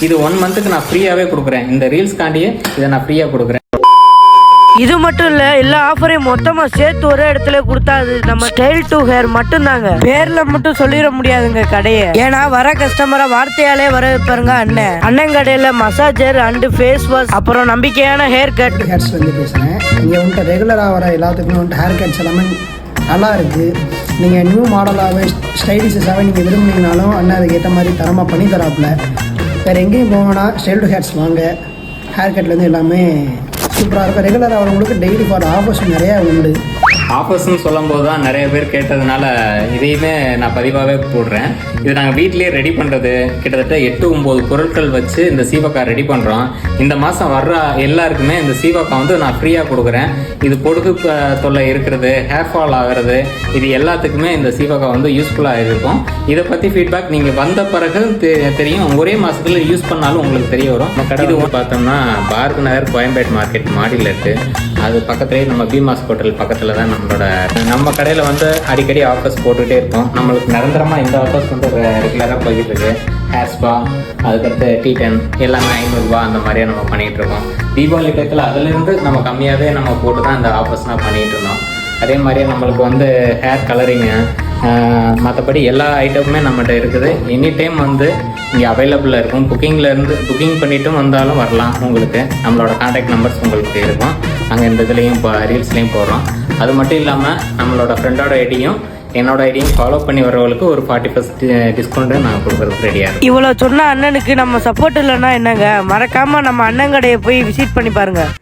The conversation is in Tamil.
இது 1 மந்த்துக்கு நான் ஃப்ரீயாகவே கொடுக்குறேன். இந்த ரீல்ஸ்காண்டியே இதை நான் ஃப்ரீயாக கொடுக்குறேன். இது மட்டும் இல்ல, எல்லா ஆஃபரையும் மொத்தமா சேர்த்து ஒரே இடத்துல கொடுத்தா அது நம்ம ஸ்டைல் டு ஹேர் மட்டும் தாங்க. பேர்ல மட்டும் சொல்லிட முடியாதுங்க கடையை. ஏன்னா வர கஸ்டமரை வார்த்தையாலே வர வைப்பாருங்க அண்ணன் கடையில மசாஜர் அண்ட் ஃபேஸ் வாஷ், அப்புறம் நம்பிக்கையான ஹேர் கட். ஹேர்ஸ் வந்து பேசுகிறேன். இங்கே வந்துட்டு ரெகுலராக வர எல்லாத்துக்குமே வந்துட்டு ஹேர் கட்ஸ் எல்லாமே நல்லா இருக்குது. நீங்கள் நியூ மாடலாகவே ஸ்டைலிஷஸாகவே நீங்கள் விரும்புனீங்கனாலும் அண்ணன் அதுக்கேற்ற மாதிரி தரமாக பண்ணி தராப்புல. வேறு எங்கேயும் போங்கன்னா ஸ்டைல் டு ஹேர்ஸ் வாங்க. ஹேர் கட்லேருந்து எல்லாமே சூப்பராக இருக்கும். ரெகுலராக வரவங்களுக்கு டெய்லி ஃபார் ஆஃபர்ஸ் நிறையா உண்டு. ஆஃபர்ஸ்ன்னு சொல்லும்போது தான் நிறைய பேர் கேட்டதுனால இதையுமே நான் பதிவாகவே போடுறேன். இது நாங்கள் வீட்டிலேயே ரெடி பண்ணுறது. கிட்டத்தட்ட 8-9 பொருட்கள் வச்சு இந்த சீவக்காய் ரெடி பண்ணுறோம். இந்த மாதம் வர்ற எல்லாருக்குமே இந்த சீவக்காய் வந்து நான் ஃப்ரீயாக கொடுக்குறேன். இது பொடுகு தொல்லை இருக்கிறது, ஹேர் ஃபால் ஆகிறது, இது எல்லாத்துக்குமே இந்த சீவக்காய் வந்து யூஸ்ஃபுல்லாக இருக்கும். இதை பற்றி ஃபீட்பேக் நீங்கள் வந்த பிறகு தெரியும். ஒரே மாதத்தில் யூஸ் பண்ணாலும் உங்களுக்கு தெரிய வரும். நம்ம கடை வந்து பார்த்தோம்னா பாரத் நகர் கோயம்பேட் மார்க்கெட் மாடியில் இருக்குது. அது பக்கத்துலேயே நம்ம பீமாஸ் ஹோட்டல் பக்கத்தில் தான் நம்ம கடையில் வந்து அடிக்கடி ஆஃபர்ஸ் போட்டுகிட்டே இருக்கோம். நம்மளுக்கு நிரந்தரமாக இந்த ஆஃபர்ஸ் வந்து ரெகுலராக போய்கிட்டு இருக்கு. ஹேர் ஸ்பா, அதுக்கடுத்து T10 எல்லாமே 500 ரூபா அந்த மாதிரியே நம்ம பண்ணிகிட்டு இருக்கோம். தீபாவளி டயத்தில் அதிலிருந்து நம்ம கம்மியாகவே நம்ம போட்டு தான் இந்த ஆஃபர்ஸ்லாம் பண்ணிகிட்டு இருந்தோம். அதே மாதிரியே நம்மளுக்கு வந்து ஹேர் கலரிங்கு, மற்றபடி எல்லா ஐட்டமுமே நம்மகிட்ட இருக்குது. எனி டைம் வந்து இங்கே அவைலபிளாக இருக்கும். புக்கிங் பண்ணிட்டும் வந்தாலும் வரலாம். உங்களுக்கு நம்மளோட கான்டாக்ட் நம்பர்ஸ் உங்களுக்கு இருக்கும். அங்கே இந்த இதுலேயும் இப்போ ரீல்ஸ்லேயும் போடுறோம். அது மட்டும் இல்லாமல் நம்மளோட ஃப்ரெண்டோட ஐடியும் என்னோட ஐடியும் ஃபாலோ பண்ணி வரவங்களுக்கு ஒரு 40% டிஸ்கவுண்ட்டு நான் கொடுக்குறதுக்கு ரெடியாக இருக்கும். இவ்வளோ சொன்ன அண்ணனுக்கு நம்ம சப்போர்ட் இல்லைன்னா என்னங்க, மறக்காமல் நம்ம அண்ணன் கடையை போய் விசிட் பண்ணி பாருங்கள்.